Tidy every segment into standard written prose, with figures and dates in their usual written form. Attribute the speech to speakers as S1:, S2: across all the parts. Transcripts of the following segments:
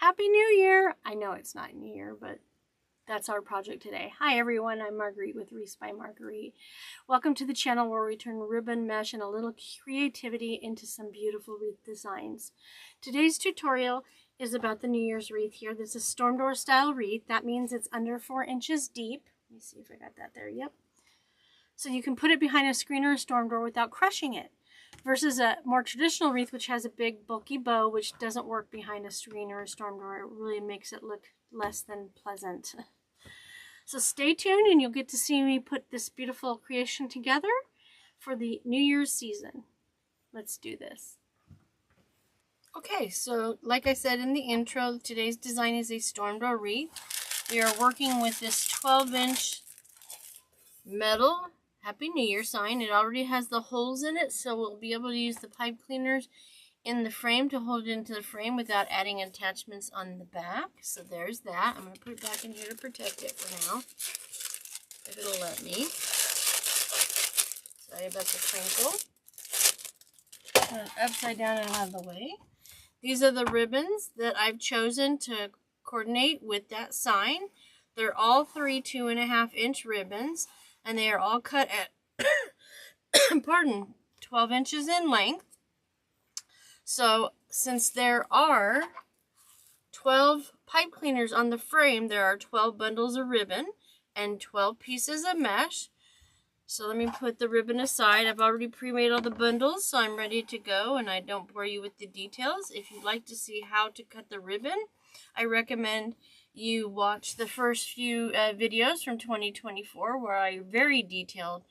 S1: Happy New Year! I know it's not New Year, but that's our project today. Hi everyone, I'm Marguerite with Wreaths by Marguerite. Welcome to the channel where we turn ribbon, mesh, and a little creativity into some beautiful wreath designs. Today's tutorial is about the New Year's wreath here. This is storm door style wreath. That means it's under 4 inches deep. Let me see if I got that there. Yep. So you can put it behind a screen or a storm door without crushing it. Versus a more traditional wreath, which has a big bulky bow, which doesn't work behind a screen or a storm door. It really makes it look less than pleasant. So stay tuned and you'll get to see me put this beautiful creation together for the New Year's season. Let's do this. Okay, so like I said in the intro, today's design is a storm door wreath. We are working with this 12-inch metal Happy New Year sign. It already has the holes in it, so we'll be able to use the pipe cleaners in the frame to hold it into the frame without adding attachments on the back. So there's that. I'm going to put it back in here to protect it for now, if it'll let me. Sorry about the crinkle. Put it upside down and out of the way. These are the ribbons that I've chosen to coordinate with that sign. They're all 3 2.5-inch ribbons. And they are all cut at, 12 inches in length. So since there are 12 pipe cleaners on the frame, there are 12 bundles of ribbon and 12 pieces of mesh. So let me put the ribbon aside. I've already pre-made all the bundles, so I'm ready to go, and I don't bore you with the details. If you'd like to see how to cut the ribbon, I recommend you watch the first few videos from 2024 where I very detailed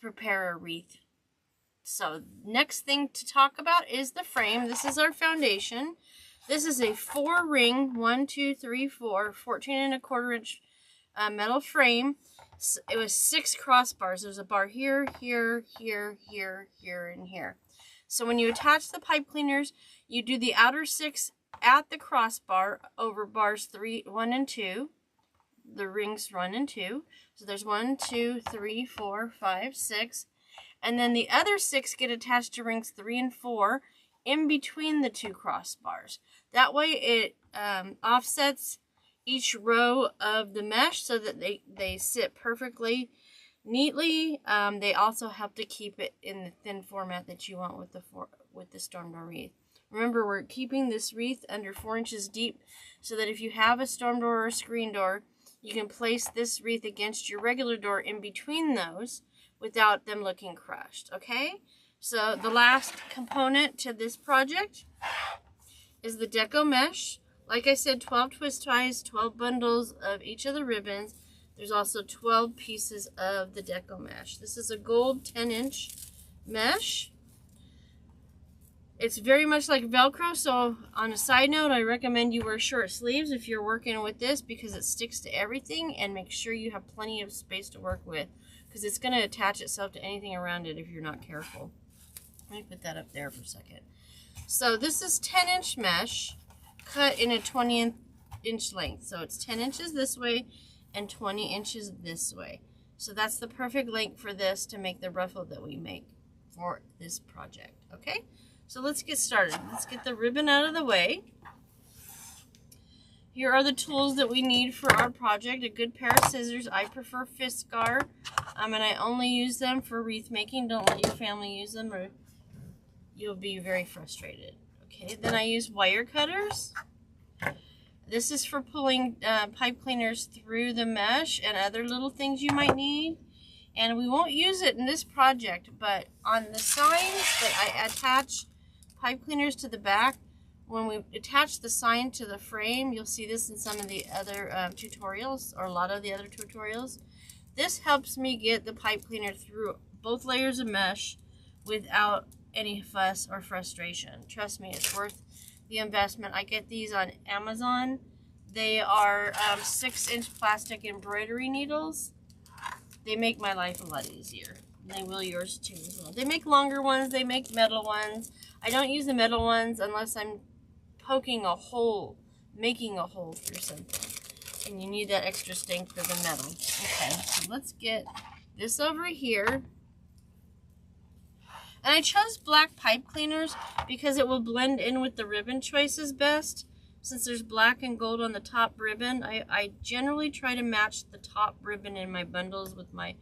S1: prepare a wreath. So next thing to talk about is the frame. This is our foundation. This is a 4-ring 1 2 3 4 14.25-inch metal frame. So it was 6 crossbars. There's a bar here, here, here, here, here, and here. So when you attach the pipe cleaners, you do the outer 6 at the crossbar over bars 1 and 2. The rings 1 and 2. So there's 1, 2, 3, 4, 5, 6. And then the other 6 get attached to rings 3 and 4 in between the 2 crossbars. That way it offsets each row of the mesh so that they sit perfectly neatly. They also help to keep it in the thin format that you want with the storm door wreath. Remember, we're keeping this wreath under 4 inches deep so that if you have a storm door or a screen door, you can place this wreath against your regular door in between those without them looking crushed, okay? So the last component to this project is the deco mesh. Like I said, 12 twist ties, 12 bundles of each of the ribbons. There's also 12 pieces of the deco mesh. This is a gold 10-inch mesh. It's very much like Velcro, so on a side note, I recommend you wear short sleeves if you're working with this because it sticks to everything, and make sure you have plenty of space to work with because it's going to attach itself to anything around it if you're not careful. Let me put that up there for a second. So this is 10-inch mesh cut in a 20-inch length. So it's 10 inches this way and 20 inches this way. So that's the perfect length for this to make the ruffle that we make for this project, okay? So let's get started. Let's get the ribbon out of the way. Here are the tools that we need for our project. A good pair of scissors. I prefer Fiskar, and I only use them for wreath making. Don't let your family use them or you'll be very frustrated. Okay, then I use wire cutters. This is for pulling pipe cleaners through the mesh and other little things you might need. And we won't use it in this project, but on the signs that I attach pipe cleaners to the back, when we attach the sign to the frame, you'll see this in some of the other tutorials, or a lot of the other tutorials. This helps me get the pipe cleaner through both layers of mesh without any fuss or frustration. Trust me, it's worth the investment. I get these on Amazon. They are 6-inch plastic embroidery needles. They make my life a lot easier. They will yours too as well. They make longer ones. They make metal ones. I don't use the metal ones unless I'm poking a hole, making a hole through something. And you need that extra strength for the metal. Okay, so let's get this over here. And I chose black pipe cleaners because it will blend in with the ribbon choices best. since there's black and gold on the top ribbon, I generally try to match the top ribbon in my bundles with my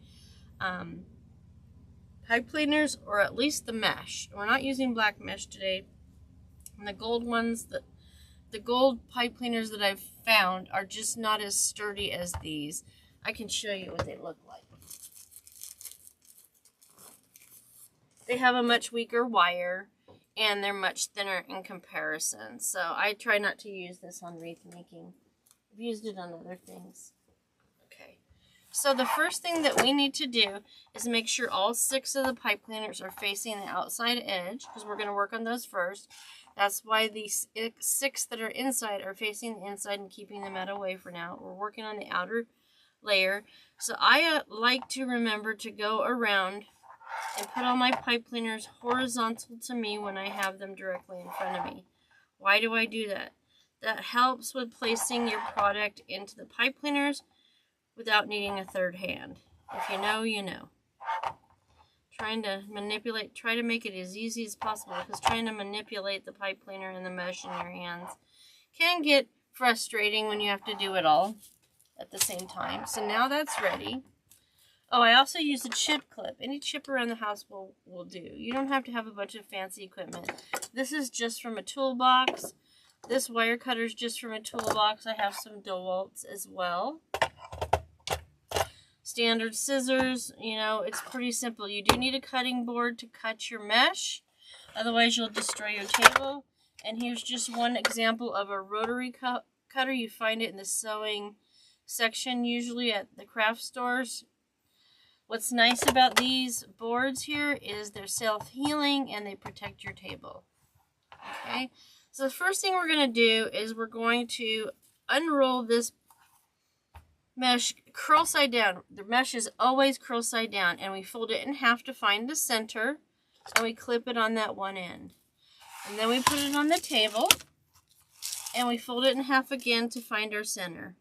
S1: pipe cleaners, or at least the mesh. We're not using black mesh today. And the gold ones, the gold pipe cleaners that I've found are just not as sturdy as these. I can show you what they look like. They have a much weaker wire, and they're much thinner in comparison. So I try not to use this on wreath making. I've used it on other things. Okay. So the first thing that we need to do is make sure all 6 of the pipe cleaners are facing the outside edge, because we're going to work on those first. That's why these 6 that are inside are facing the inside and keeping them out of the way for now. We're working on the outer layer. So I like to remember to go around and put all my pipe cleaners horizontal to me when I have them directly in front of me. Why do I do that? That helps with placing your product into the pipe cleaners without needing a third hand. If you know, you know. Trying to manipulate, try to make it as easy as possible, because trying to manipulate the pipe cleaner and the mesh in your hands can get frustrating when you have to do it all at the same time. So now that's ready. Oh, I also use a chip clip. Any chip around the house will do. You don't have to have a bunch of fancy equipment. This is just from a toolbox. This wire cutter is just from a toolbox. I have some DeWalt's as well. Standard scissors, you know, it's pretty simple. You do need a cutting board to cut your mesh, otherwise you'll destroy your table. And here's just one example of a rotary cutter. You find it in the sewing section, usually at the craft stores. What's nice about these boards here is they're self-healing and they protect your table. Okay, so the first thing we're going to do is we're going to unroll this mesh curl side down. The mesh is always curl side down, and we fold it in half to find the center, and we clip it on that one end. And then we put it on the table, and we fold it in half again to find our center.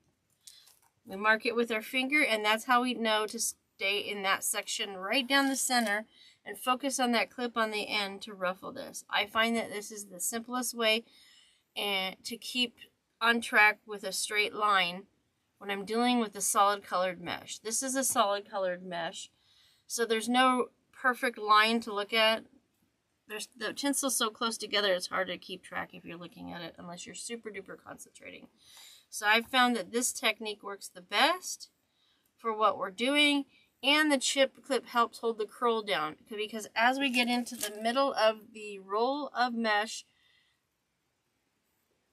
S1: We mark it with our finger, and that's how we know to stay in that section right down the center and focus on that clip on the end to ruffle this. I find that this is the simplest way to keep on track with a straight line when I'm dealing with a solid colored mesh. This is a solid colored mesh, so there's no perfect line to look at. The tinsel's so close together it's hard to keep track if you're looking at it unless you're super duper concentrating. So I've found that this technique works the best for what we're doing, and the chip clip helps hold the curl down, because as we get into the middle of the roll of mesh,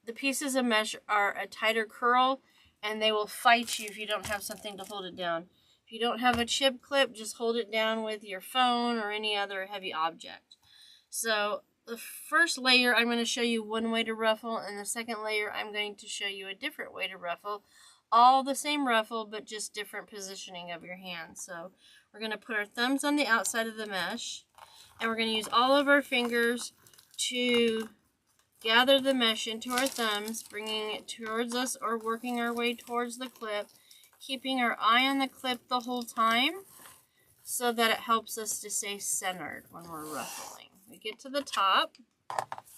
S1: the pieces of mesh are a tighter curl, and they will fight you if you don't have something to hold it down. If you don't have a chip clip, just hold it down with your phone or any other heavy object. So the first layer, I'm going to show you one way to ruffle, and the second layer, I'm going to show you a different way to ruffle. All the same ruffle, but just different positioning of your hand. So we're going to put our thumbs on the outside of the mesh, and we're going to use all of our fingers to gather the mesh into our thumbs, bringing it towards us or working our way towards the clip, keeping our eye on the clip the whole time so that it helps us to stay centered when we're ruffling. We get to the top,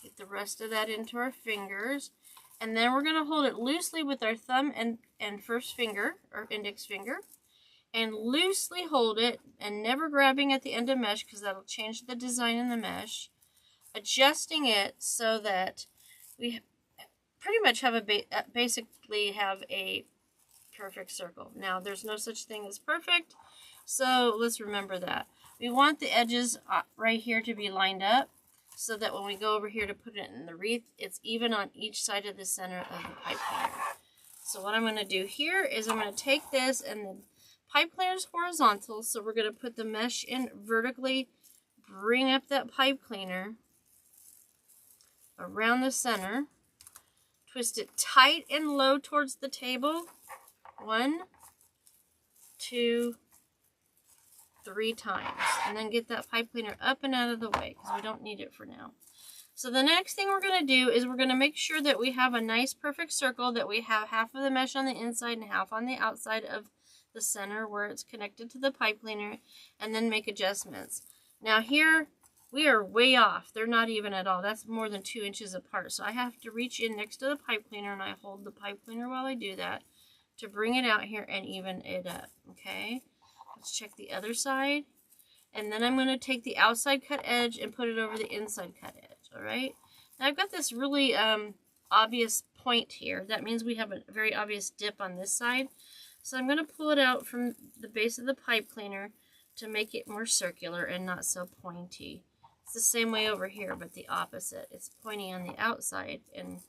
S1: get the rest of that into our fingers, and then we're going to hold it loosely with our thumb and first finger, or index finger, and loosely hold it and never grabbing at the end of mesh, because that'll change the design in the mesh. Adjusting it so that we pretty much have basically have a perfect circle. Now, there's no such thing as perfect, so let's remember that. We want the edges right here to be lined up so that when we go over here to put it in the wreath, it's even on each side of the center of the pipe cleaner. So what I'm going to do here is I'm going to take this, and the pipe cleaner is horizontal, so we're going to put the mesh in vertically, bring up that pipe cleaner around the center, twist it tight and low towards the table, 1, 2, 3 times, and then get that pipe cleaner up and out of the way because we don't need it for now. So the next thing we're going to do is we're going to make sure that we have a nice perfect circle, that we have half of the mesh on the inside and half on the outside of the center where it's connected to the pipe cleaner, and then make adjustments. Now here we are way off. They're not even at all. That's more than 2 inches apart. So I have to reach in next to the pipe cleaner, and I hold the pipe cleaner while I do that to bring it out here and even it up, okay? Let's check the other side. And then I'm going to take the outside cut edge and put it over the inside cut edge, all right? Now I've got this really obvious point here. That means we have a very obvious dip on this side. So I'm going to pull it out from the base of the pipe cleaner to make it more circular and not so pointy. It's the same way over here, but the opposite. It's pointy on the outside and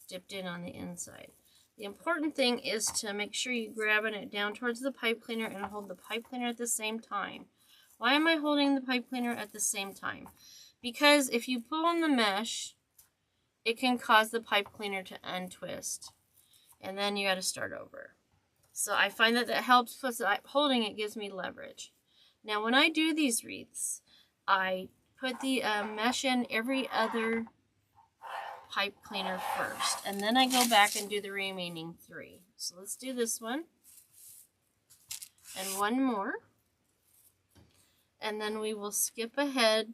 S1: dipped in on the inside. The important thing is to make sure you're grabbing it down towards the pipe cleaner and hold the pipe cleaner at the same time. Why am I holding the pipe cleaner at the same time? Because if you pull on the mesh, it can cause the pipe cleaner to untwist. And then you got to start over. So I find that that helps, plus holding it gives me leverage. Now when I do these wreaths, I put the mesh in every other pipe cleaner first, and then I go back and do the remaining 3. So let's do this one and one more, and then we will skip ahead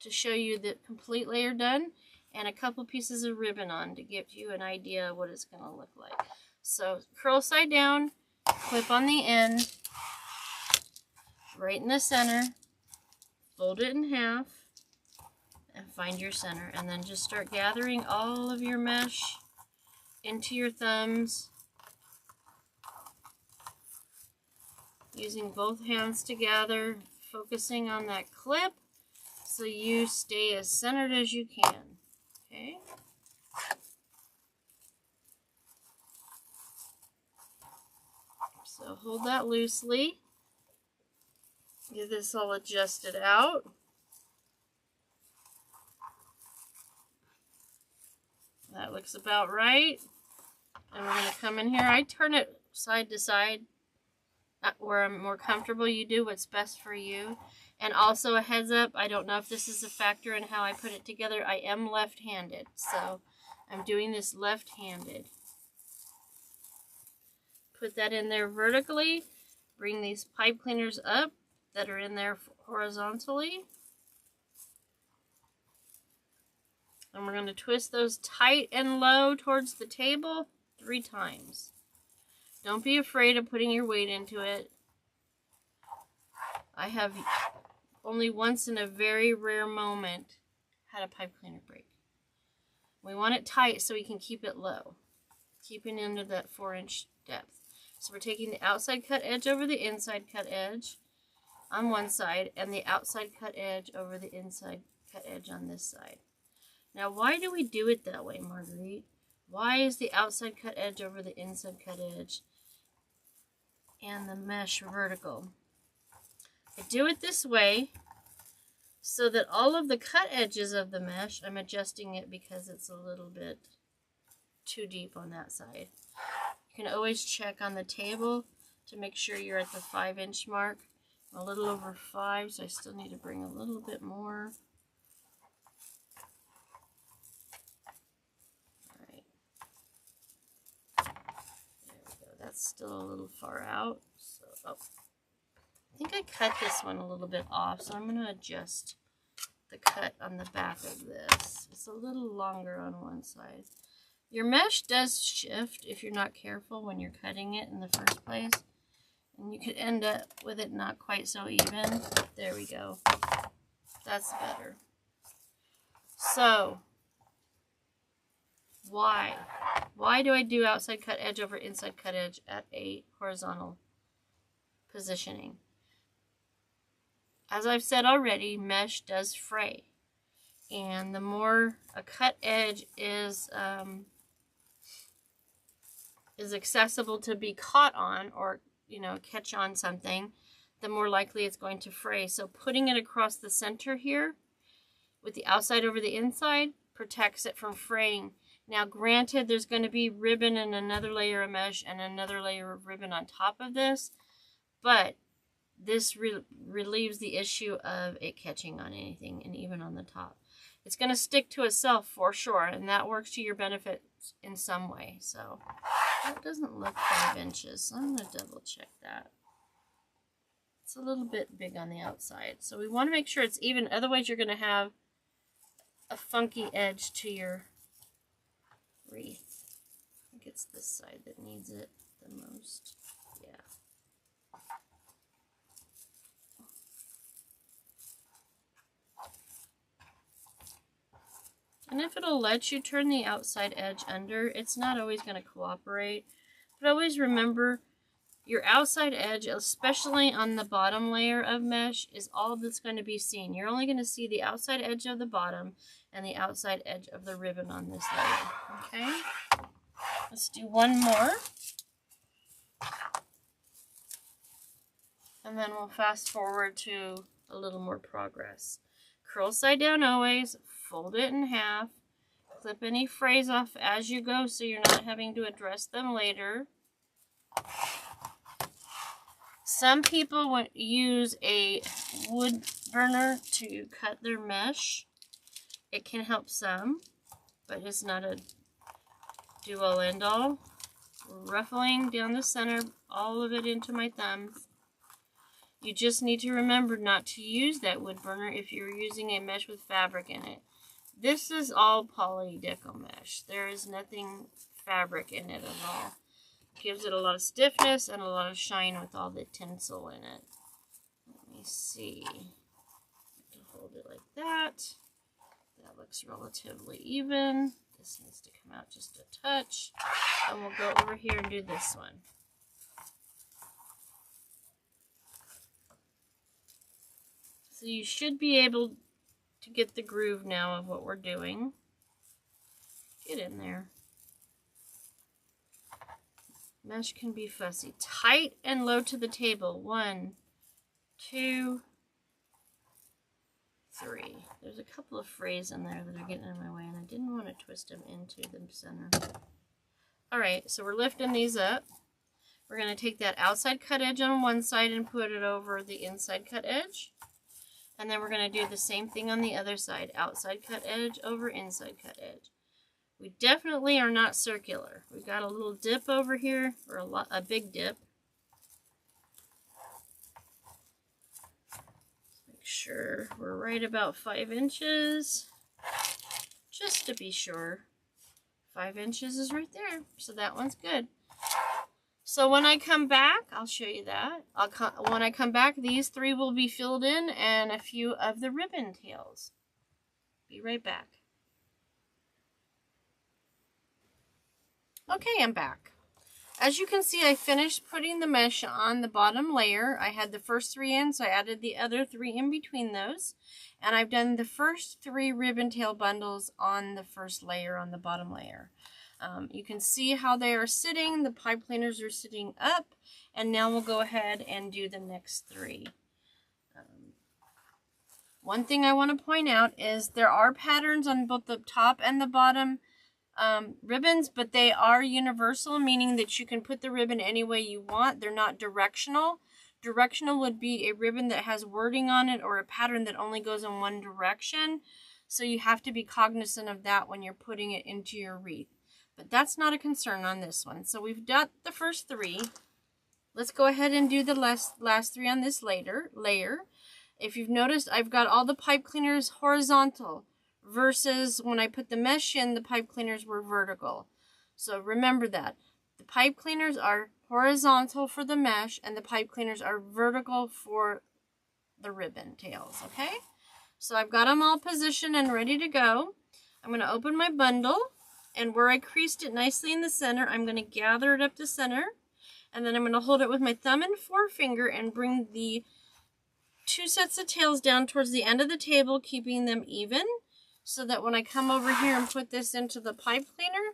S1: to show you the complete layer done and a couple pieces of ribbon on to give you an idea of what it's going to look like. So curl side down, clip on the end, right in the center, fold it in half, and find your center, and then just start gathering all of your mesh into your thumbs using both hands together, focusing on that clip so you stay as centered as you can. Okay? So hold that loosely. Get this all adjusted out. That looks about right. And we're going to come in here. I turn it side to side where I'm more comfortable. You do what's best for you. And also a heads up, I don't know if this is a factor in how I put it together. I am left-handed, so I'm doing this left-handed. Put that in there vertically. Bring these pipe cleaners up that are in there horizontally. And we're going to twist those tight and low towards the table 3 times. Don't be afraid of putting your weight into it. I have only once in a very rare moment had a pipe cleaner break. We want it tight so we can keep it low, keeping into that 4-inch depth. So we're taking the outside cut edge over the inside cut edge on one side and the outside cut edge over the inside cut edge on this side. Now, why do we do it that way, Marguerite? Why is the outside cut edge over the inside cut edge and the mesh vertical? I do it this way so that all of the cut edges of the mesh, I'm adjusting it because it's a little bit too deep on that side. You can always check on the table to make sure you're at the 5-inch mark. I'm a little over 5, so I still need to bring a little bit more. That's still a little far out. So, I think I cut this one a little bit off, so I'm going to adjust the cut on the back of this. It's a little longer on one side. Your mesh does shift if you're not careful when you're cutting it in the first place. And you could end up with it not quite so even. There we go. That's better. So, why? Why do I do outside cut edge over inside cut edge at a horizontal positioning? As I've said already, mesh does fray. And the more a cut edge is accessible to be caught on or, catch on something, the more likely it's going to fray. So putting it across the center here with the outside over the inside protects it from fraying. Now, granted, there's going to be ribbon and another layer of mesh and another layer of ribbon on top of this, but this relieves the issue of it catching on anything and even on the top. It's going to stick to itself for sure, and that works to your benefit in some way. So that doesn't look 5 inches, so I'm going to double check that. It's a little bit big on the outside. So we want to make sure it's even. Otherwise, you're going to have a funky edge to your wreath. I think it's this side that needs it the most. Yeah. And if it'll let you turn the outside edge under, it's not always going to cooperate. But always remember, your outside edge, especially on the bottom layer of mesh, is all that's going to be seen. You're only going to see the outside edge of the bottom and the outside edge of the ribbon on this layer. Okay? Let's do one more. And then we'll fast forward to a little more progress. Curl side down always, fold it in half, clip any frays off as you go so you're not having to address them later. Some people use a wood burner to cut their mesh. It can help some, but it's not a do-all end-all. Ruffling down the center, all of it into my thumbs. You just need to remember not to use that wood burner if you're using a mesh with fabric in it. This is all polydeco mesh. There is nothing fabric in it at all. It gives it a lot of stiffness and a lot of shine with all the tinsel in it. Let me see. I can hold it like that. That looks relatively even. This needs to come out just a touch. And we'll go over here and do this one. So you should be able to get the groove now of what we're doing. Get in there. Mesh can be fussy. Tight and low to the table. 1, 2, 3. There's a couple of frays in there that are getting in my way, and I didn't want to twist them into the center. Alright, so we're lifting these up. We're going to take that outside cut edge on one side and put it over the inside cut edge. And then we're going to do the same thing on the other side. Outside cut edge over inside cut edge. We definitely are not circular. We've got a little dip over here, or a big dip. Make sure we're right about 5 inches. Just to be sure. 5 inches is right there. So that one's good. So when I come back, I'll show you that. When I come back, these 3 will be filled in and a few of the ribbon tails. Be right back. Okay, I'm back. As you can see, I finished putting the mesh on the bottom layer. I had the first 3 in, so I added the other 3 in between those. And I've done the first 3 ribbon tail bundles on the first layer, on the bottom layer. You can see how they are sitting. The pipe cleaners are sitting up. And now we'll go ahead and do the next 3. One thing I want to point out is there are patterns on both the top and the bottom ribbons, but they are universal, meaning that you can put the ribbon any way you want. They're not directional. Directional would be a ribbon that has wording on it or a pattern that only goes in one direction. So you have to be cognizant of that when you're putting it into your wreath. But that's not a concern on this one. So we've got the first 3. Let's go ahead and do the last 3 on this layer. If you've noticed, I've got all the pipe cleaners horizontal versus when I put the mesh in, the pipe cleaners were vertical. So remember that. The pipe cleaners are horizontal for the mesh and the pipe cleaners are vertical for the ribbon tails, okay? So I've got them all positioned and ready to go. I'm going to open my bundle. And where I creased it nicely in the center, I'm going to gather it up the center. And then I'm going to hold it with my thumb and forefinger and bring the 2 sets of tails down towards the end of the table, keeping them even. So that when I come over here and put this into the pipe cleaner,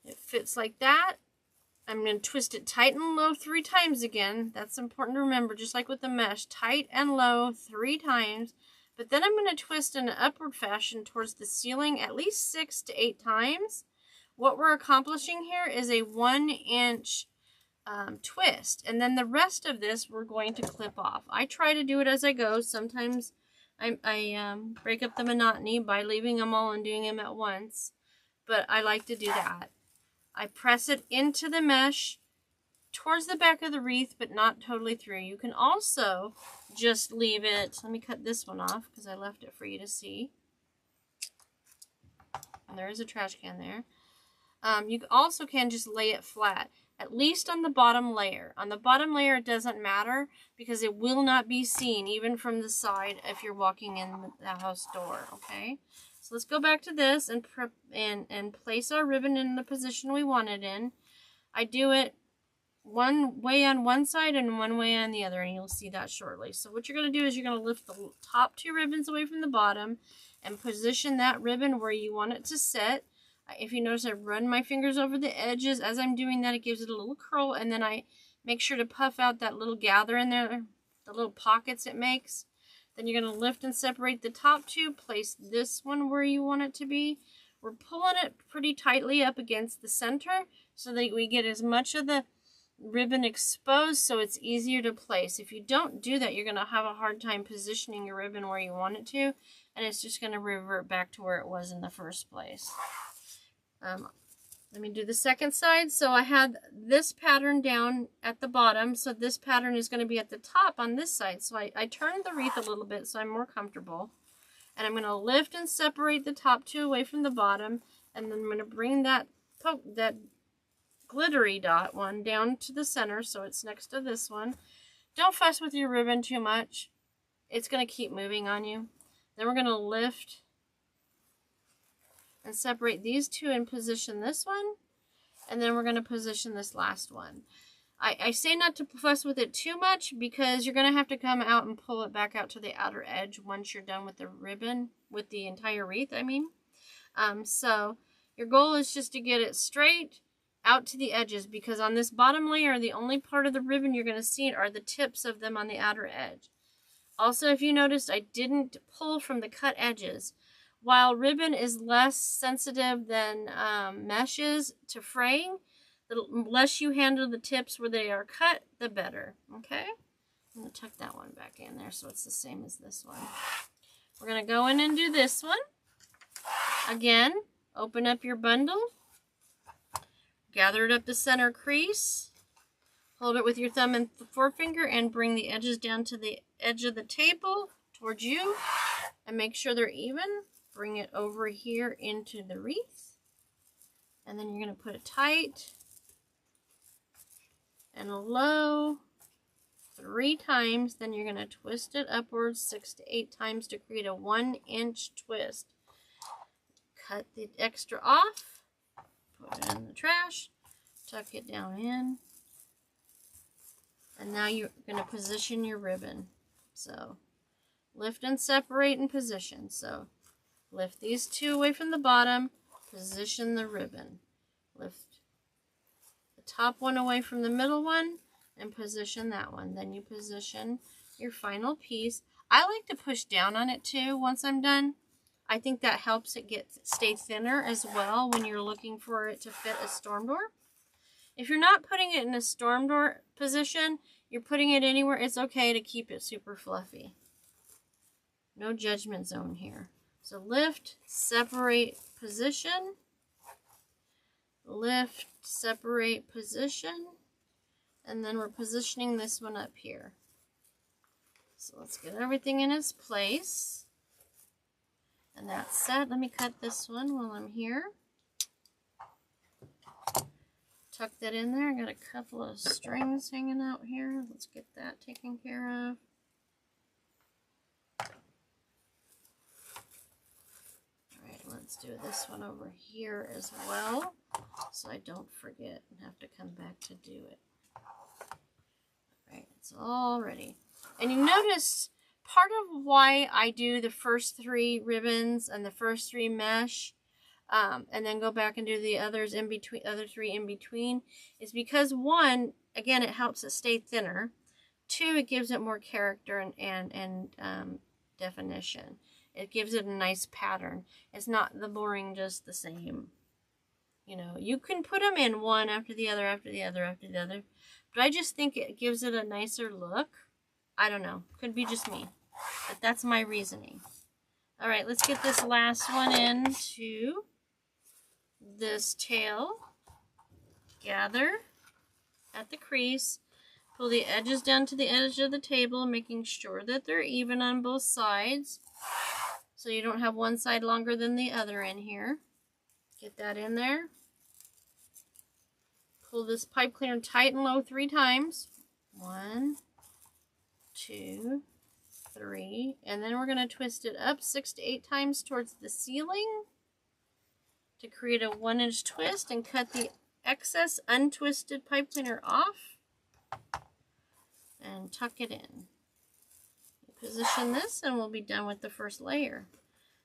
S1: it fits like that. I'm going to twist it tight and low 3 times again. That's important to remember, just like with the mesh. Tight and low 3 times. But then I'm going to twist in an upward fashion towards the ceiling at least 6 to 8 times. What we're accomplishing here is a 1-inch twist. And then the rest of this we're going to clip off. I try to do it as I go. Sometimes I break up the monotony by leaving them all and doing them at once. But I like to do that. I press it into the mesh, towards the back of the wreath, but not totally through. You can also just leave it. Let me cut this one off because I left it for you to see. And there is a trash can there. You also can just lay it flat, at least on the bottom layer. On the bottom layer, it doesn't matter because it will not be seen, even from the side, if you're walking in the house door, okay? So let's go back to this and place our ribbon in the position we want it in. I do it one way on one side and one way on the other, and you'll see that shortly. So what you're going to do is you're going to lift the top two ribbons away from the bottom and position that ribbon where you want it to sit. If you notice, I run my fingers over the edges. As I'm doing that, it gives it a little curl, and then I make sure to puff out that little gather in there, the little pockets it makes. Then you're going to lift and separate the top two, place this one where you want it to be. We're pulling it pretty tightly up against the center so that we get as much of the ribbon exposed so it's easier to place. If you don't do that, you're going to have a hard time positioning your ribbon where you want it to, and it's just going to revert back to where it was in the first place. Let me do the second side. So I had this pattern down at the bottom, so this pattern is going to be at the top on this side. So I turned the wreath a little bit so I'm more comfortable, and I'm going to lift and separate the top two away from the bottom, and then I'm going to bring that glittery dot one down to the center so it's next to this one. Don't fuss with your ribbon too much. It's going to keep moving on you. Then we're going to lift and separate these two and position this one, and then we're going to position this last one. I say not to fuss with it too much because you're going to have to come out and pull it back out to the outer edge once you're done with the ribbon, with the entire wreath, I mean. So your goal is just to get it straight out to the edges, because on this bottom layer, the only part of the ribbon you're going to see are the tips of them on the outer edge. Also, if you noticed, I didn't pull from the cut edges. While ribbon is less sensitive than mesh is to fraying, the less you handle the tips where they are cut, the better. Okay? I'm going to tuck that one back in there so it's the same as this one. We're going to go in and do this one. Again, open up your bundle. Gather it up the center crease. Hold it with your thumb and forefinger and bring the edges down to the edge of the table towards you. And make sure they're even. Bring it over here into the wreath, and then you're going to put it tight and low 3 times. Then you're going to twist it upwards 6 to 8 times to create a 1-inch twist. Cut the extra off, put it in the trash, tuck it down in, and now you're going to position your ribbon. So lift and separate and position. So lift these two away from the bottom, position the ribbon. Lift the top one away from the middle one and position that one. Then you position your final piece. I like to push down on it too once I'm done. I think that helps it stay thinner as well when you're looking for it to fit a storm door. If you're not putting it in a storm door position, you're putting it anywhere, it's okay to keep it super fluffy. No judgment zone here. So lift, separate, position. Lift, separate, position. And then we're positioning this one up here. So let's get everything in its place. And that's set. Let me cut this one while I'm here. Tuck that in there. I got a couple of strings hanging out here. Let's get that taken care of. Let's do this one over here as well, so I don't forget and have to come back to do it. Alright, it's all ready. And you notice part of why I do the first 3 ribbons and the first 3 mesh, and then go back and do the others in between, other 3 in between, is because 1, again, it helps it stay thinner. 2, it gives it more character and definition. It gives it a nice pattern. It's not the boring, just the same. You know, you can put them in one after the other, after the other, after the other. But I just think it gives it a nicer look. I don't know. Could be just me. But that's my reasoning. Alright, let's get this last one into this tail. Gather. at the crease. Pull the edges down to the edge of the table, making sure that they're even on both sides. So you don't have one side longer than the other in here. Get that in there. Pull this pipe cleaner tight and low 3 times. 1, 2, 3. And then we're going to twist it up 6 to 8 times towards the ceiling to create a 1-inch twist and cut the excess untwisted pipe cleaner off and tuck it in. Position this and we'll be done with the first layer.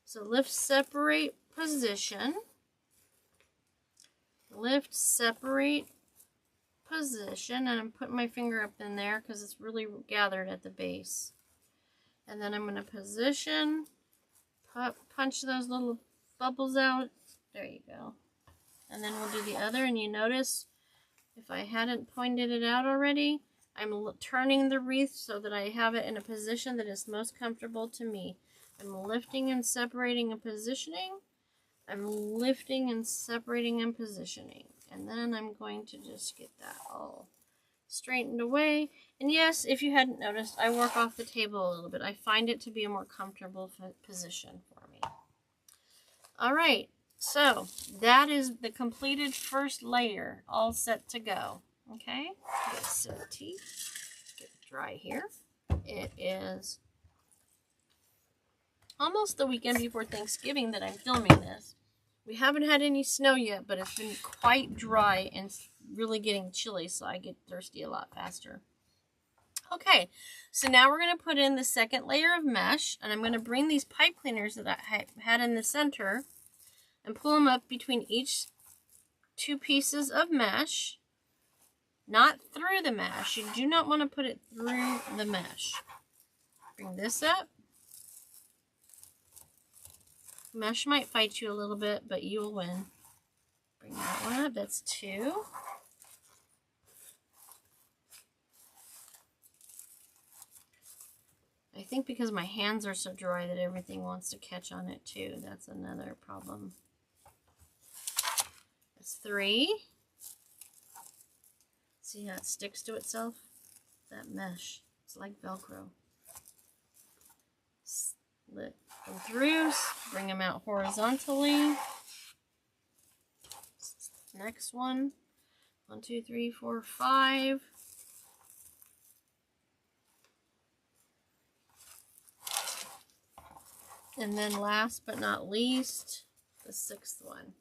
S1: So lift, separate, position. Lift, separate, position. And I'm putting my finger up in there because it's really gathered at the base. And then I'm going to position, punch those little bubbles out. There you go. And then we'll do the other, and you notice if I hadn't pointed it out already, I'm turning the wreath so that I have it in a position that is most comfortable to me. I'm lifting and separating and positioning. I'm lifting and separating and positioning. And then I'm going to just get that all straightened away. And yes, if you hadn't noticed, I work off the table a little bit. I find it to be a more comfortable position for me. All right, so that is the completed first layer, all set to go. Okay, get a set of teeth, get it dry here. It is almost the weekend before Thanksgiving that I'm filming this. We haven't had any snow yet, but it's been quite dry and really getting chilly, so I get thirsty a lot faster. Okay, so now we're going to put in the second layer of mesh, and I'm going to bring these pipe cleaners that I had in the center and pull them up between each 2 pieces of mesh. Not through the mesh. You do not want to put it through the mesh. Bring this up. Mesh might fight you a little bit, but you will win. Bring that one up. That's 2. I think because my hands are so dry that everything wants to catch on it too. That's another problem. That's 3. See how it sticks to itself? That mesh. It's like Velcro. Slit them through. Bring them out horizontally. Next one. 1, 2, 3, 4, 5. And then last but not least, the 6th one.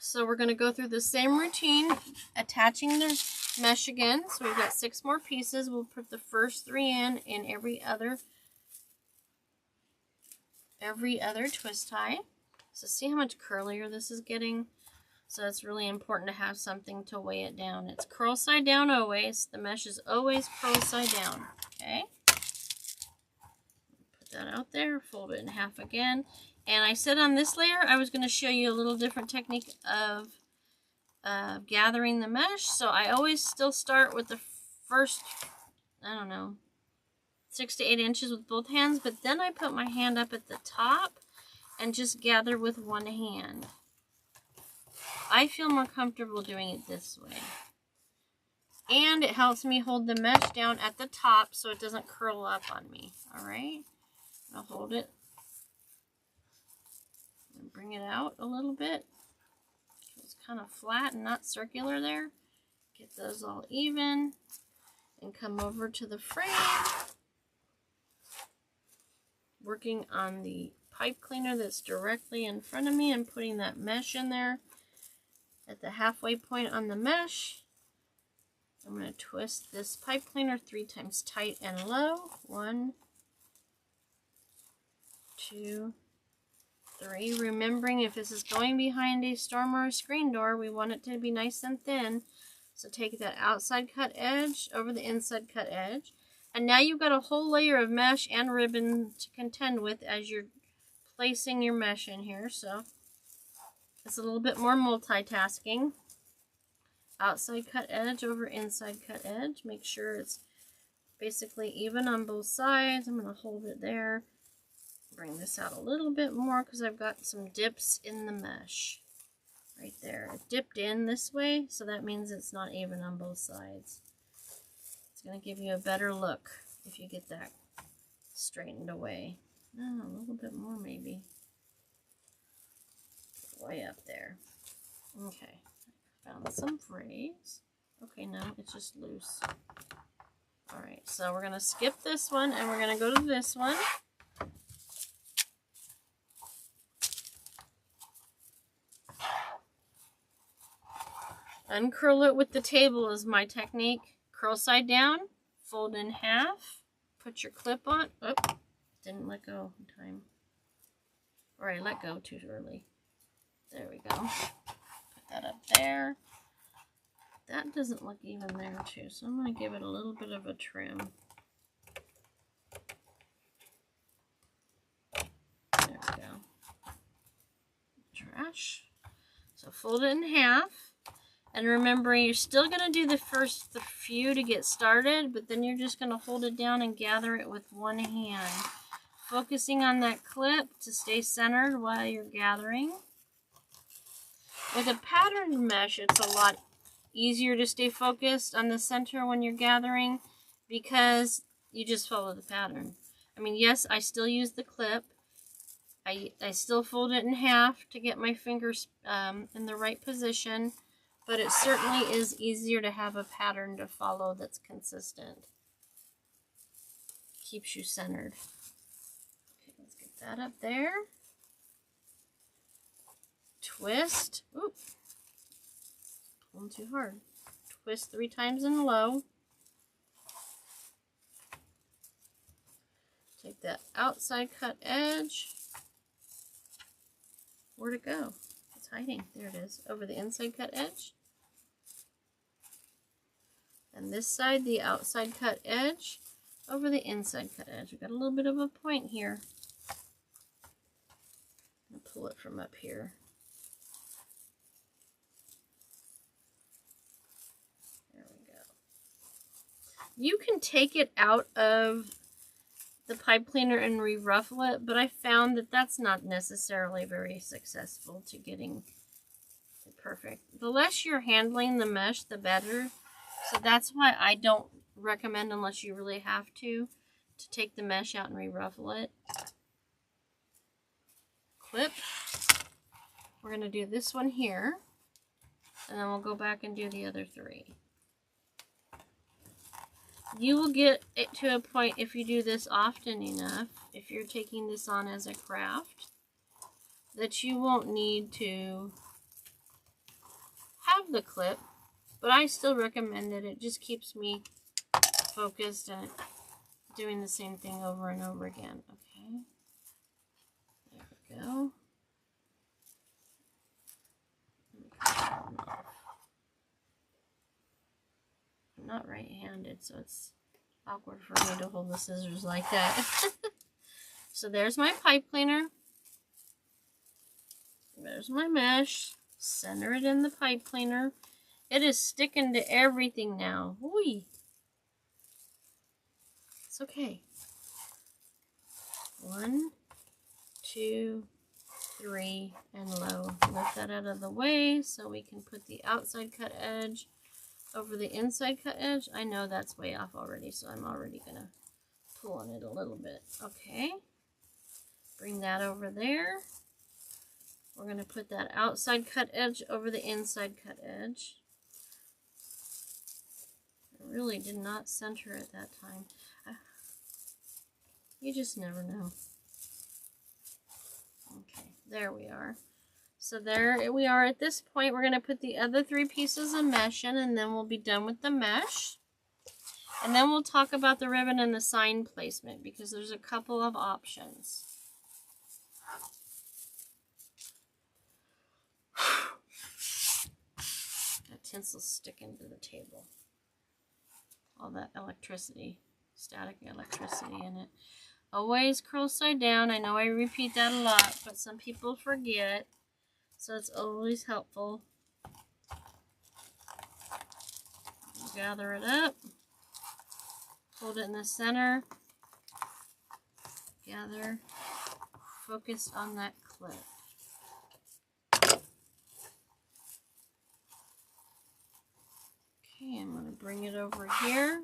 S1: So we're going to go through the same routine, attaching the mesh again. So we've got 6 more pieces. We'll put the first 3 in every other twist tie. So see how much curlier this is getting? So it's really important to have something to weigh it down. It's curl side down always. The mesh is always curl side down. Okay. Put that out there. Fold it in half again. And I said on this layer, I was going to show you a little different technique of gathering the mesh. So I always still start with the first, 6 to 8 inches with both hands. But then I put my hand up at the top and just gather with one hand. I feel more comfortable doing it this way. And it helps me hold the mesh down at the top so it doesn't curl up on me. All right? I'll hold it. And bring it out a little bit. It's kind of flat and not circular there. Get those all even. And come over to the frame. Working on the pipe cleaner that's directly in front of me and putting that mesh in there. At the halfway point on the mesh, I'm going to twist this pipe cleaner 3 times tight and low. 1, 2, 3. Remembering if this is going behind a storm or a screen door, we want it to be nice and thin. So take that outside cut edge over the inside cut edge. And now you've got a whole layer of mesh and ribbon to contend with as you're placing your mesh in here. So it's a little bit more multitasking. Outside cut edge over inside cut edge. Make sure it's basically even on both sides. I'm going to hold it there. Bring this out a little bit more because I've got some dips in the mesh. right there. It dipped in this way, so that means it's not even on both sides. It's going to give you a better look if you get that straightened away. Oh, a little bit more maybe. Way up there. Okay, found some phrase. Okay, no, it's just loose. Alright, so we're going to skip this one and we're going to go to this one. Uncurl it with the table is my technique. Curl side down, fold in half, put your clip on. Oh, didn't let go in time. Or I let go too early. There we go. Put that up there. That doesn't look even there too, so I'm going to give it a little bit of a trim. There we go. Trash. So fold it in half. And remember, you're still going to do the first few to get started, but then you're just going to hold it down and gather it with one hand. Focusing on that clip to stay centered while you're gathering. With a patterned mesh, it's a lot easier to stay focused on the center when you're gathering because you just follow the pattern. I mean, yes, I still use the clip. I still fold it in half to get my fingers in the right position. But it certainly is easier to have a pattern to follow that's consistent. Keeps you centered. Okay, let's get that up there. Twist. Oop. Pulling too hard. Twist 3 times in low. Take that outside cut edge. Where'd it go? It's hiding. There it is. Over the inside cut edge. And this side, the outside cut edge over the inside cut edge. We've got a little bit of a point here. I'll pull it from up here. There we go. You can take it out of the pipe cleaner and re-ruffle it, but I found that that's not necessarily very successful to getting it perfect. The less you're handling the mesh, the better. So that's why I don't recommend, unless you really have to take the mesh out and re-ruffle it. Clip. We're going to do this one here, and then we'll go back and do the other 3. You will get it to a point, if you do this often enough, if you're taking this on as a craft, that you won't need to have the clip. But I still recommend it. It just keeps me focused and doing the same thing over and over again. Okay. There we go. I'm not right-handed, so it's awkward for me to hold the scissors like that. So there's my pipe cleaner. There's my mesh. Center it in the pipe cleaner. It is sticking to everything now. Whee! It's okay. 1, 2, 3, and low. Lift that out of the way so we can put the outside cut edge over the inside cut edge. I know that's way off already, so I'm already going to pull on it a little bit. Okay. Bring that over there. We're going to put that outside cut edge over the inside cut edge. I really did not center it that time. You just never know. Okay, there we are. So there we are at this point. We're going to put the other 3 pieces of mesh in, and then we'll be done with the mesh. And then we'll talk about the ribbon and the sign placement, because there's a couple of options. That tinsel's sticking to the table. All that electricity, static electricity in it. Always curl side down. I know I repeat that a lot, but some people forget. So it's always helpful. Gather it up. Hold it in the center. Gather. Focus on that clip. Okay, I'm going to bring it over here.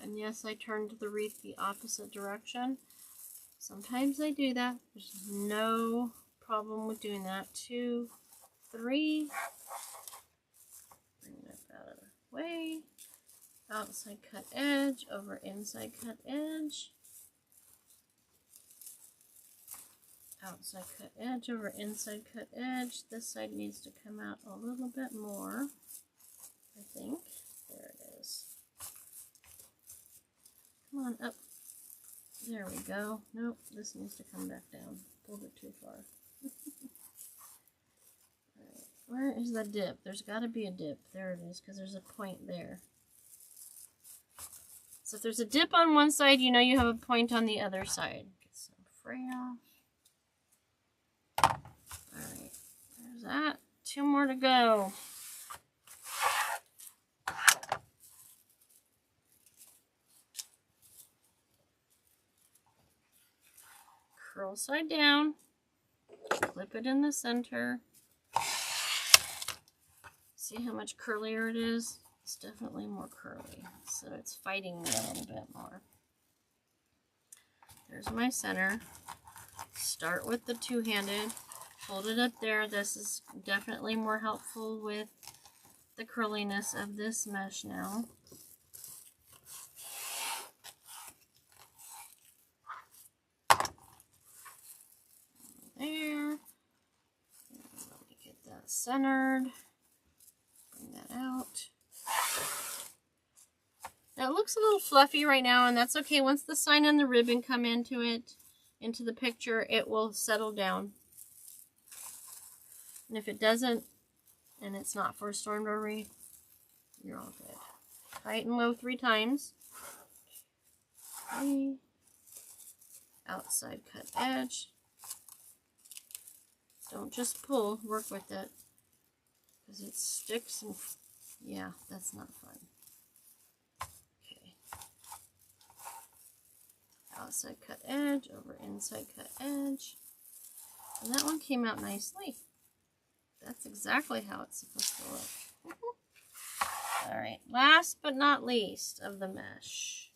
S1: And yes, I turned the wreath the opposite direction. Sometimes I do that. There's no problem with doing that. 2, 3. Bring that out of the way. Outside cut edge over inside cut edge. Outside cut edge over inside cut edge. This side needs to come out a little bit more, I think. There it is. Come on up. There we go. Nope, this needs to come back down. Pulled it too far. Alright, where is the dip? There's got to be a dip. There it is, because there's a point there. So if there's a dip on one side, you know you have a point on the other side. Get some fray off. Alright, there's that. 2 more to go. Curl side down. Clip it in the center. See how much curlier it is? It's definitely more curly, so it's fighting me a little bit more. There's my center. Start with the two-handed. Hold it up there. This is definitely more helpful with the curliness of this mesh now. There. Let me get that centered. Bring that out. Now it looks a little fluffy right now, and that's okay. Once the sign and the ribbon come into it, into the picture, it will settle down. And if it doesn't, and it's not for a storm door wreath, you're all good. Tight and low 3 times. 3. Outside cut edge. Don't just pull, work with it. Because it sticks and, yeah, that's not fun. Okay. Outside cut edge over inside cut edge. And that one came out nicely. That's exactly how it's supposed to look. Alright, last but not least of the mesh.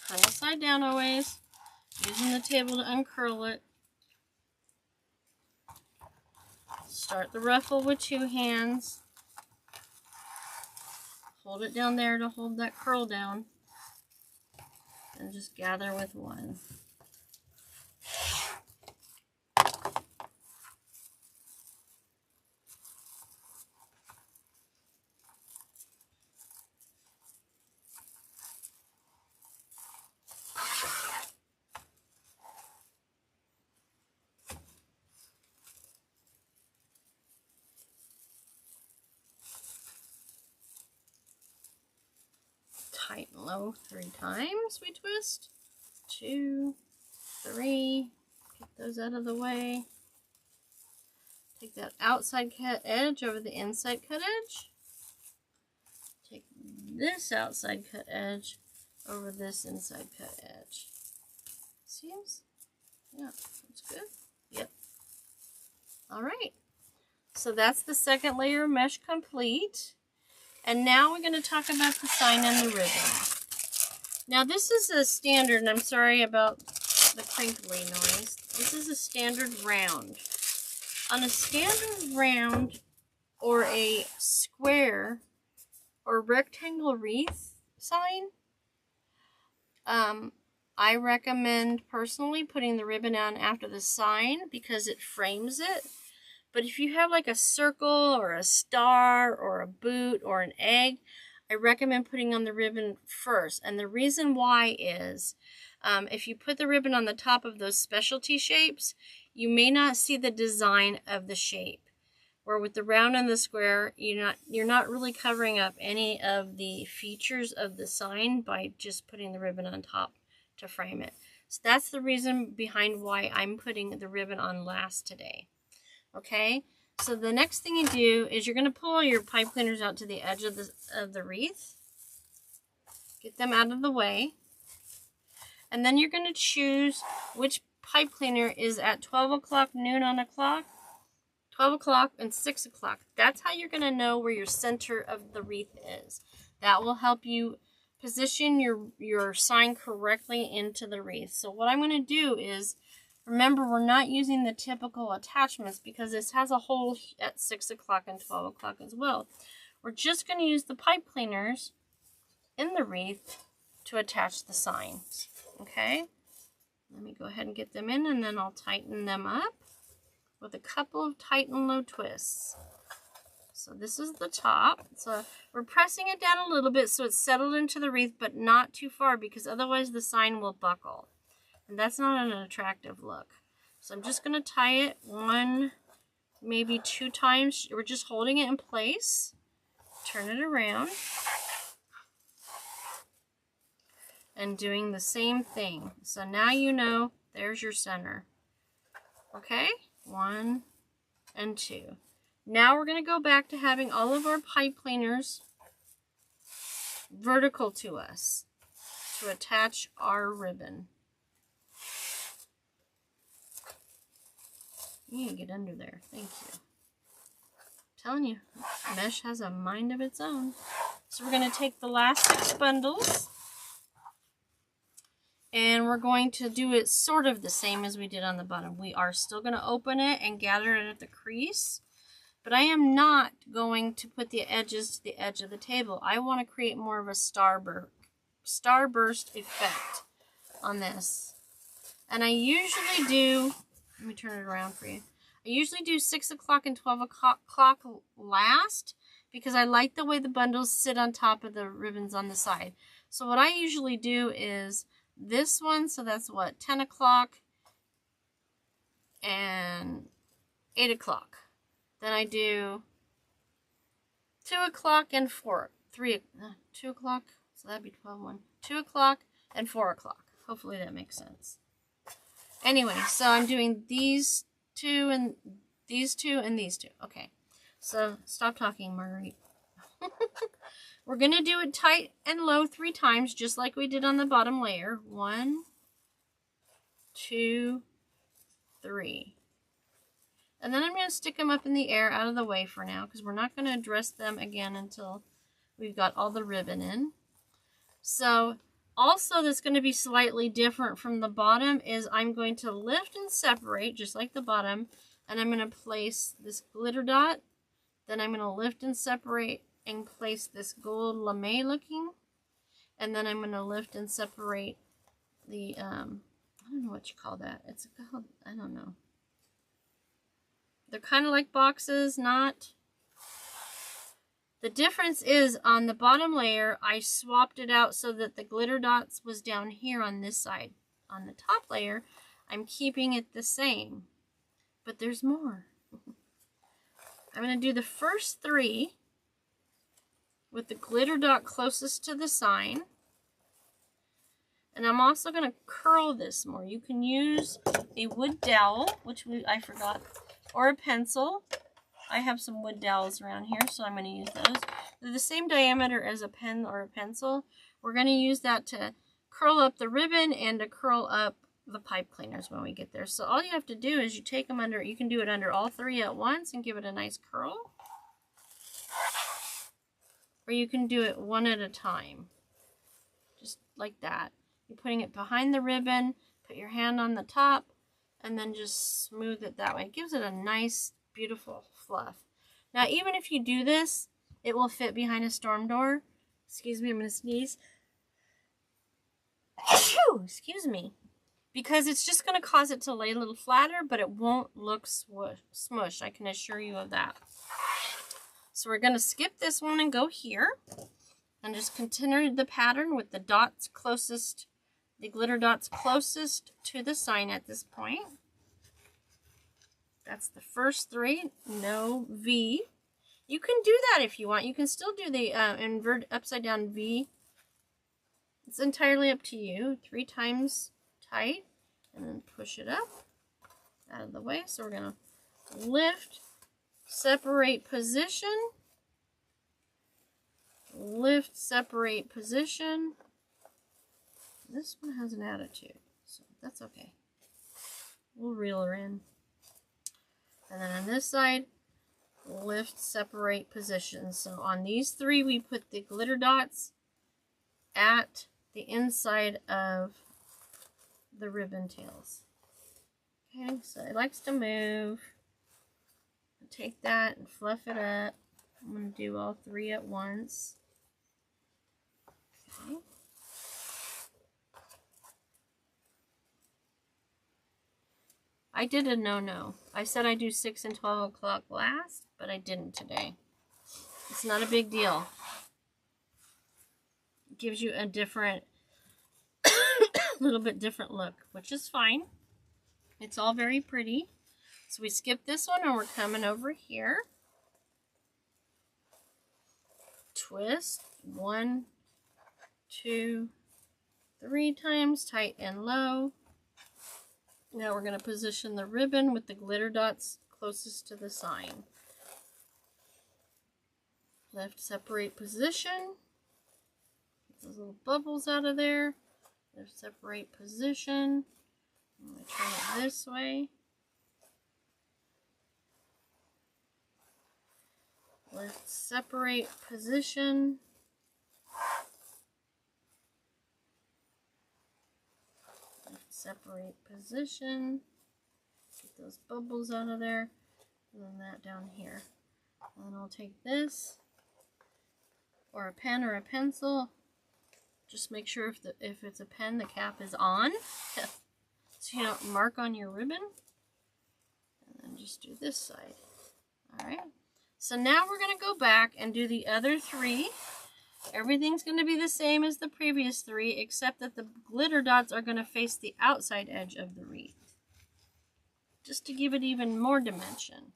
S1: Curl side down always. Using the table to uncurl it. Start the ruffle with 2 hands. Hold it down there to hold that curl down. And just gather with 1. Tight and low 3 times we twist. 2, 3. Get those out of the way. Take that outside cut edge over the inside cut edge. Take this outside cut edge over this inside cut edge. Seems? Yeah, that's good. Yep. Alright. So that's the second layer of mesh complete. And now we're going to talk about the sign and the ribbon. Now this is a standard, and I'm sorry about the crinkly noise. This is a standard round. On a standard round or a square or rectangle wreath sign, I recommend personally putting the ribbon on after the sign because it frames it. But if you have like a circle or a star or a boot or an egg, I recommend putting on the ribbon first. And the reason why is if you put the ribbon on the top of those specialty shapes, you may not see the design of the shape. Where with the round and the square, you're not really covering up any of the features of the sign by just putting the ribbon on top to frame it. So that's the reason behind why I'm putting the ribbon on last today. Okay, so the next thing you do is you're going to pull your pipe cleaners out to the edge of the wreath. Get them out of the way. And then you're going to choose which pipe cleaner is at 12 o'clock, noon on a clock, 12 o'clock, and 6 o'clock. That's how you're going to know where your center of the wreath is. That will help you position your sign correctly into the wreath. So what I'm going to do is, remember, we're not using the typical attachments because this has a hole at 6 o'clock and 12 o'clock as well. We're just going to use the pipe cleaners in the wreath to attach the signs. Okay? Let me go ahead and get them in, and then I'll tighten them up with a couple of tight and low twists. So this is the top. So we're pressing it down a little bit so it's settled into the wreath, but not too far because otherwise the sign will buckle. And that's not an attractive look. So I'm just going to tie it 1, maybe 2 times. We're just holding it in place. Turn it around. And doing the same thing. So now you know there's your center. Okay? 1 and 2. Now we're going to go back to having all of our pipe cleaners vertical to us to attach our ribbon. You need to get under there. Thank you. I'm telling you, mesh has a mind of its own. So we're going to take the last 6 bundles. And we're going to do it sort of the same as we did on the bottom. We are still going to open it and gather it at the crease. But I am not going to put the edges to the edge of the table. I want to create more of a starburst effect on this. And I usually do, let me turn it around for you. I usually do 6 o'clock and 12 o'clock last because I like the way the bundles sit on top of the ribbons on the side. So what I usually do is this one, so that's what, 10 o'clock and 8 o'clock. Then I do 2 o'clock and 2 o'clock, so that'd be 12, 1, 2 o'clock and 4 o'clock. Hopefully that makes sense. Anyway, so I'm doing these 2 and these 2 and these 2. Okay, so stop talking, Marguerite. We're going to do it tight and low 3 times, just like we did on the bottom layer. 1, 2, 3. And then I'm going to stick them up in the air out of the way for now, because we're not going to address them again until we've got all the ribbon in. So, also that's going to be slightly different from the bottom is I'm going to lift and separate, just like the bottom, and I'm going to place this glitter dot. Then I'm going to lift and separate and place this gold lame looking, and then I'm going to lift and separate the, I don't know what you call that. It's called, I don't know. They're kind of like boxes, not. The difference is on the bottom layer, I swapped it out so that the glitter dots was down here on this side. On the top layer, I'm keeping it the same, but there's more. I'm going to do the first 3 with the glitter dot closest to the sign. And I'm also going to curl this more. You can use a wood dowel, which I forgot, or a pencil. I have some wood dowels around here, so I'm going to use those. They're the same diameter as a pen or a pencil. We're going to use that to curl up the ribbon and to curl up the pipe cleaners when we get there. So all you have to do is you take them under, you can do it under all 3 at once and give it a nice curl. Or you can do it one at a time. Just like that. You're putting it behind the ribbon, put your hand on the top, and then just smooth it that way. It gives it a nice, beautiful fluff. Now, even if you do this, it will fit behind a storm door. Excuse me, I'm going to sneeze. Excuse me. Because it's just going to cause it to lay a little flatter, but it won't look smush. I can assure you of that. So we're going to skip this one and go here. And just continue the pattern with the dots closest, the glitter dots closest to the sign at this point. That's the first 3, no V. You can do that if you want. You can still do the invert upside down V. It's entirely up to you. 3 times tight, and then push it up out of the way. So we're going to lift, separate position, lift, separate position, This one has an attitude, so that's okay. We'll reel her in. And then on this side, lift, separate, position. So on these three, we put the glitter dots at the inside of the ribbon tails. Okay, so it likes to move. Take that and fluff it up. I'm going to do all three at once. Okay. I did a no-no. I said I'd do 6 and 12 o'clock last, but I didn't today. It's not a big deal. It gives you a different, little bit different look, which is fine. It's all very pretty. So we skip this one and we're coming over here. Twist 1, 2, 3 times, tight and low. Now we're going to position the ribbon with the glitter dots closest to the sign. Lift, separate, position. Get those little bubbles out of there. Lift, separate, position. I'm going to turn it this way. Lift, separate, position. Lift, separate, position. Get those bubbles out of there. And then that down here. And then I'll take this, or a pen or a pencil. Just make sure if it's a pen, the cap is on. So you don't mark on your ribbon. And then just do this side. Alright. So now we're going to go back and do the other 3. Everything's going to be the same as the previous 3, except that the glitter dots are going to face the outside edge of the wreath. Just to give it even more dimension.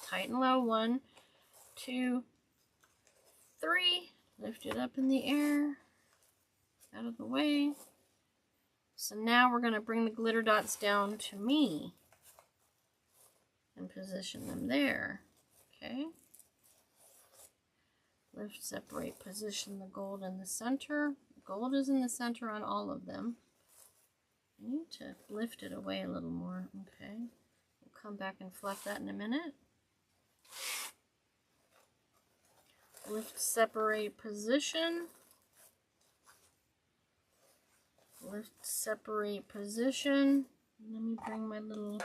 S1: Tight and low. 1, 2, 3. Lift it up in the air. Out of the way. So now we're going to bring the glitter dots down to me and position them there. Okay. Lift, separate, position the gold in the center. Gold is in the center on all of them. I need to lift it away a little more. Okay. We'll come back and fluff that in a minute. Lift, separate, position. Lift, separate, position. Let me bring my little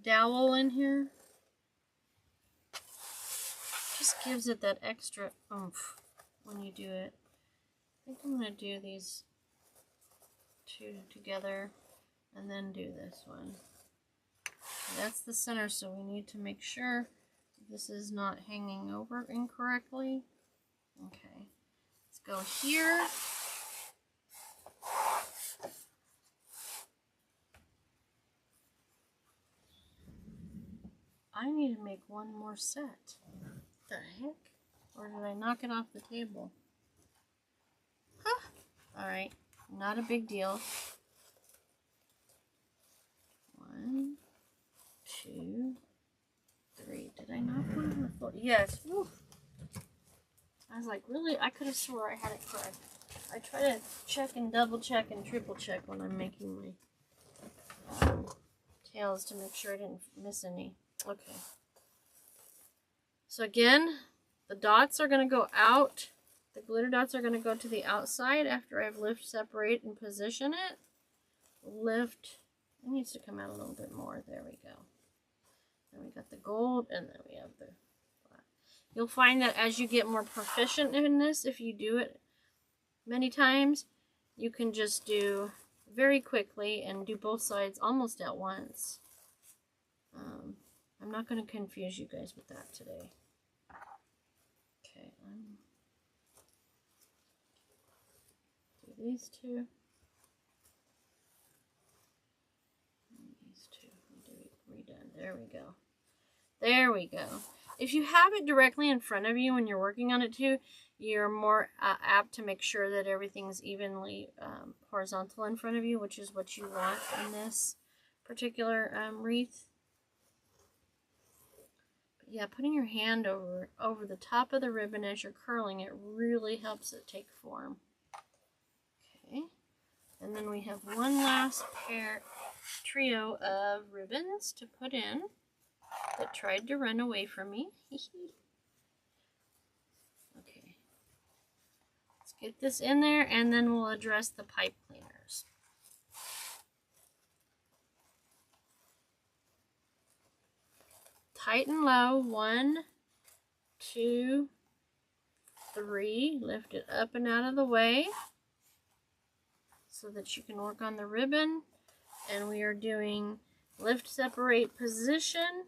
S1: dowel in here. Just gives it that extra oomph when you do it. I think I'm going to do these 2 together and then do this one. That's the center, so we need to make sure this is not hanging over incorrectly. Okay, let's go here. I need to make one more set. What the heck? Or did I knock it off the table? Huh. Alright, not a big deal. 1, 2, 3. Did I knock one on the floor? Yes. Woo. I was like, really? I could have swore I had it correct. I try to check and double check and triple check when I'm making my tails to make sure I didn't miss any. Okay. So again, the dots are going to go out. The glitter dots are going to go to the outside after I've lift, separate, and position it. Lift. It needs to come out a little bit more. There we go. Then we got the gold, and then we have the black. You'll find that as you get more proficient in this, if you do it many times, you can just do very quickly and do both sides almost at once. I'm not going to confuse you guys with that today. Okay, do these 2. And these 2. Do it redone. There we go. There we go. If you have it directly in front of you when you're working on it too, you're more apt to make sure that everything's evenly horizontal in front of you, which is what you want in this particular wreath. yeah, putting your hand over the top of the ribbon as you're curling it really helps it take form. Okay, and then we have one last trio of ribbons to put in that tried to run away from me. Okay, let's get this in there and then we'll address the pipe cleaners. Tight and low, 1, 2, 3, lift it up and out of the way so that you can work on the ribbon. And we are doing lift, separate, position,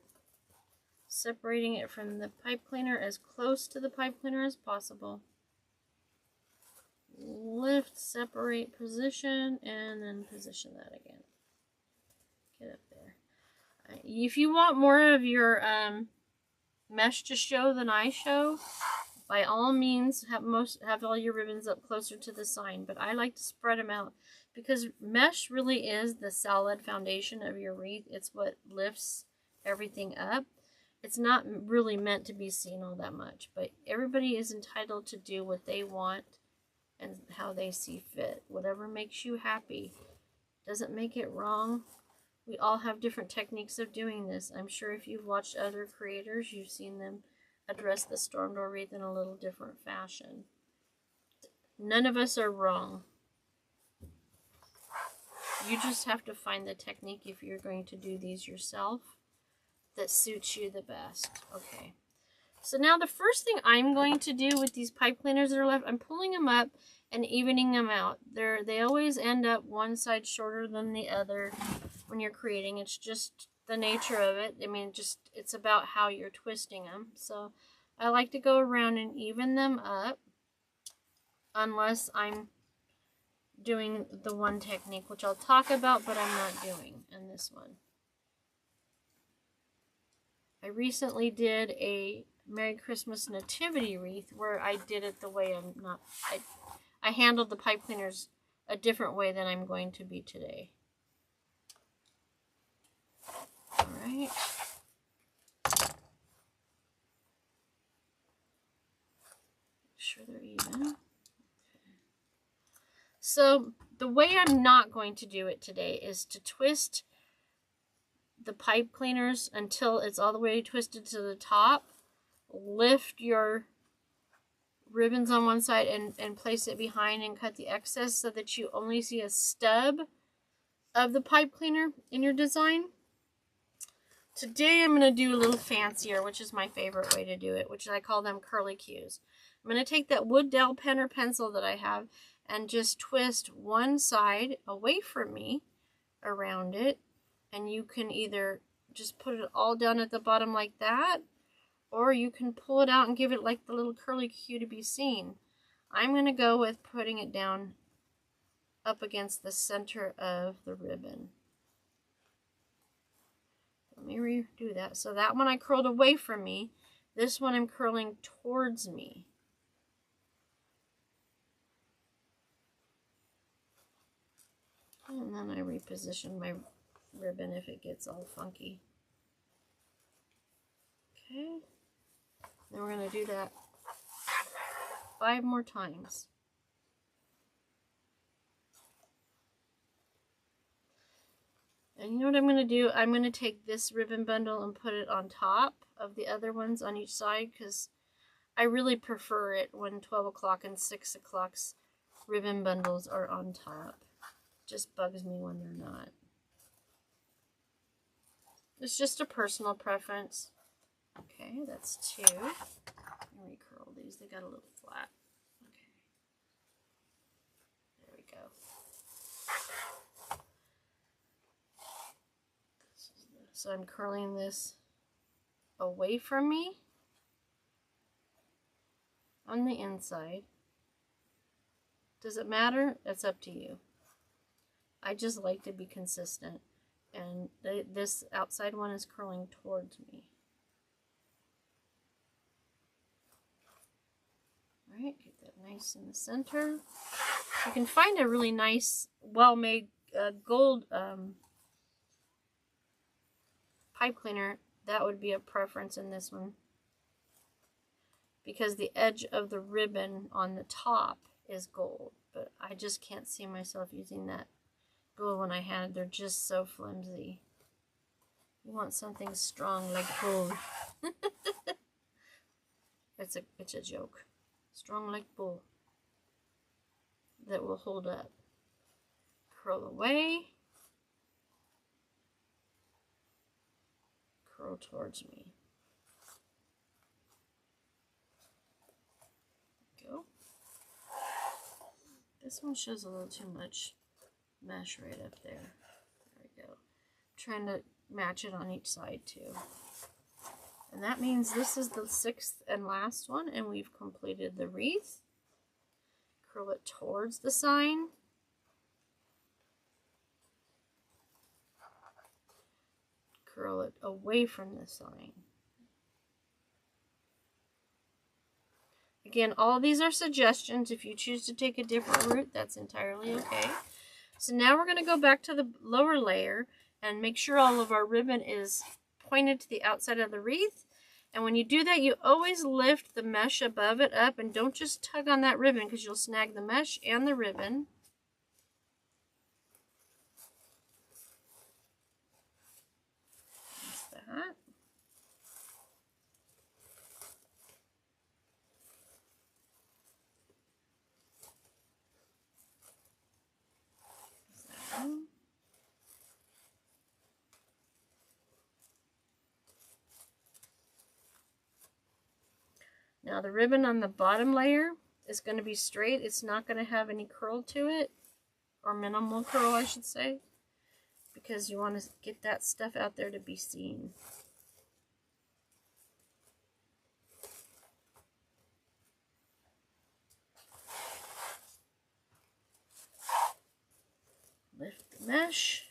S1: separating it from the pipe cleaner as close to the pipe cleaner as possible. Lift, separate, position, and then position that again. Get up there. If you want more of your mesh to show than I show, by all means have all your ribbons up closer to the sign, but I like to spread them out because mesh really is the solid foundation of your wreath. It's what lifts everything up. It's not really meant to be seen all that much, but everybody is entitled to do what they want and how they see fit. Whatever makes you happy. Doesn't make it wrong. We all have different techniques of doing this. I'm sure if you've watched other creators, you've seen them address the storm door wreath in a little different fashion. None of us are wrong. You just have to find the technique if you're going to do these yourself that suits you the best. Okay. So now the first thing I'm going to do with these pipe cleaners that are left, I'm pulling them up and evening them out. They always end up one side shorter than the other when you're creating. It's just the nature of it. I mean, it's about how you're twisting them. So I like to go around and even them up unless I'm doing the one technique, which I'll talk about, but I'm not doing in this one. I recently did a Merry Christmas Nativity wreath where I did it the way I handled the pipe cleaners a different way than I'm going to be today. Alright. Make sure they're even. Okay. So the way I'm not going to do it today is to twist the pipe cleaners until it's all the way twisted to the top. Lift your ribbons on one side and place it behind and cut the excess so that you only see a stub of the pipe cleaner in your design. Today I'm going to do a little fancier, which is my favorite way to do it, which I call them curly cues. I'm going to take that wood dowel pen or pencil that I have and just twist one side away from me around it. And you can either just put it all down at the bottom like that, or you can pull it out and give it like the little curly cue to be seen. I'm going to go with putting it down up against the center of the ribbon. Let me redo that. So that one I curled away from me. This one I'm curling towards me. And then I reposition my ribbon if it gets all funky. Okay. Then we're going to do that 5 more times. And you know what I'm going to do? I'm going to take this ribbon bundle and put it on top of the other ones on each side because I really prefer it when 12 o'clock and 6 o'clock's ribbon bundles are on top. It just bugs me when they're not. It's just a personal preference. Okay, that's 2. Let me recurl these. They got a little flat. Okay. There we go. So I'm curling this away from me on the inside. Does it matter? It's up to you. I just like to be consistent. And this outside one is curling towards me. Alright, get that nice in the center. You can find a really nice, well-made gold pipe cleaner that would be a preference in this one, because the edge of the ribbon on the top is gold, but I just can't see myself using that gold when I had. They're just so flimsy. You want something strong like gold. It's a joke. Strong like bull. That will hold up. Curl away. Curl towards me. Go. This one shows a little too much mesh right up there. There we go. I'm trying to match it on each side too. And that means this is the 6th and last one, and we've completed the wreath. Curl it towards the sign. Curl it away from the sign. Again, all of these are suggestions. If you choose to take a different route, that's entirely okay. So now we're going to go back to the lower layer and make sure all of our ribbon is pointed to the outside of the wreath. And when you do that, you always lift the mesh above it up, and don't just tug on that ribbon because you'll snag the mesh and the ribbon. That's that. That's that one. Now the ribbon on the bottom layer is going to be straight. It's not going to have any curl to it, or minimal curl I should say, because you want to get that stuff out there to be seen. Lift the mesh,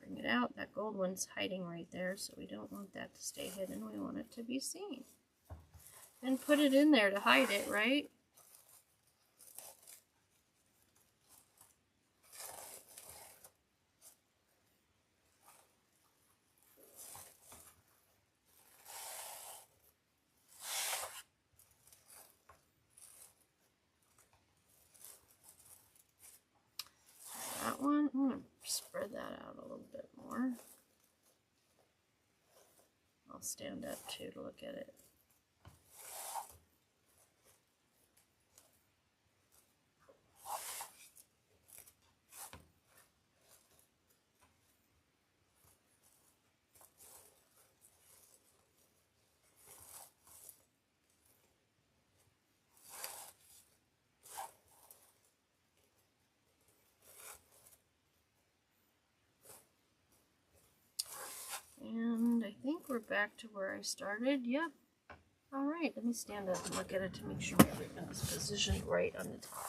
S1: bring it out. That gold one's hiding right there, so we don't want that to stay hidden. We want it to be seen. And put it in there to hide it, right? That one, I'm going to spread that out a little bit more. I'll stand up too to look at it. And I think we're back to where I started. Yep. All right, let me stand up and look at it to make sure my ribbon is positioned right on the top.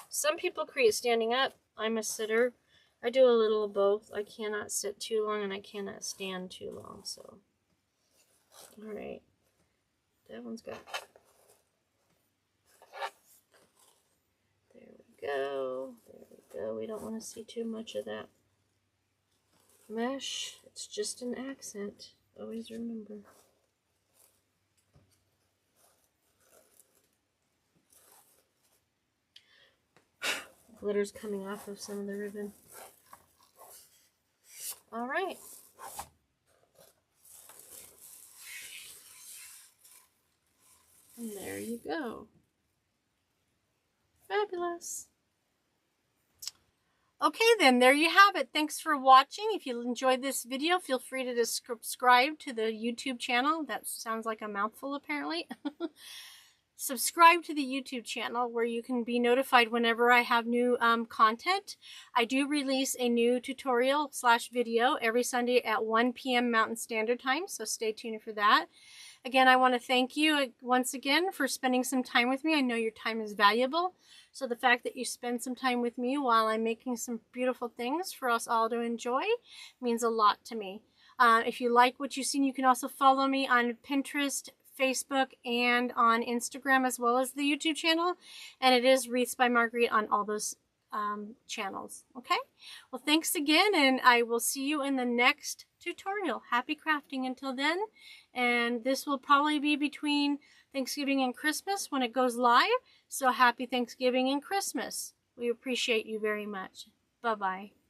S1: Some people create standing up. I'm a sitter. I do a little of both. I cannot sit too long and I cannot stand too long. So, all right. That one's got. There we go. There we go. We don't want to see too much of that mesh. It's just an accent. Always remember. Glitter's coming off of some of the ribbon. All right. And there you go. Fabulous. Okay then, there you have it. Thanks for watching. If you enjoyed this video, feel free to subscribe to the YouTube channel. That sounds like a mouthful apparently. Subscribe to the YouTube channel where you can be notified whenever I have new content. I do release a new tutorial / video every Sunday at 1 p.m. Mountain Standard Time, so stay tuned for that. Again, I want to thank you once again for spending some time with me. I know your time is valuable, so the fact that you spend some time with me while I'm making some beautiful things for us all to enjoy means a lot to me. If you like what you've seen, you can also follow me on Pinterest, Facebook, and on Instagram, as well as the YouTube channel. And it is Wreaths by Marguerite on all those channels. Okay? Well, thanks again, and I will see you in the next tutorial. Happy crafting until then. And this will probably be between Thanksgiving and Christmas when it goes live. So happy Thanksgiving and Christmas. We appreciate you very much. Bye-bye.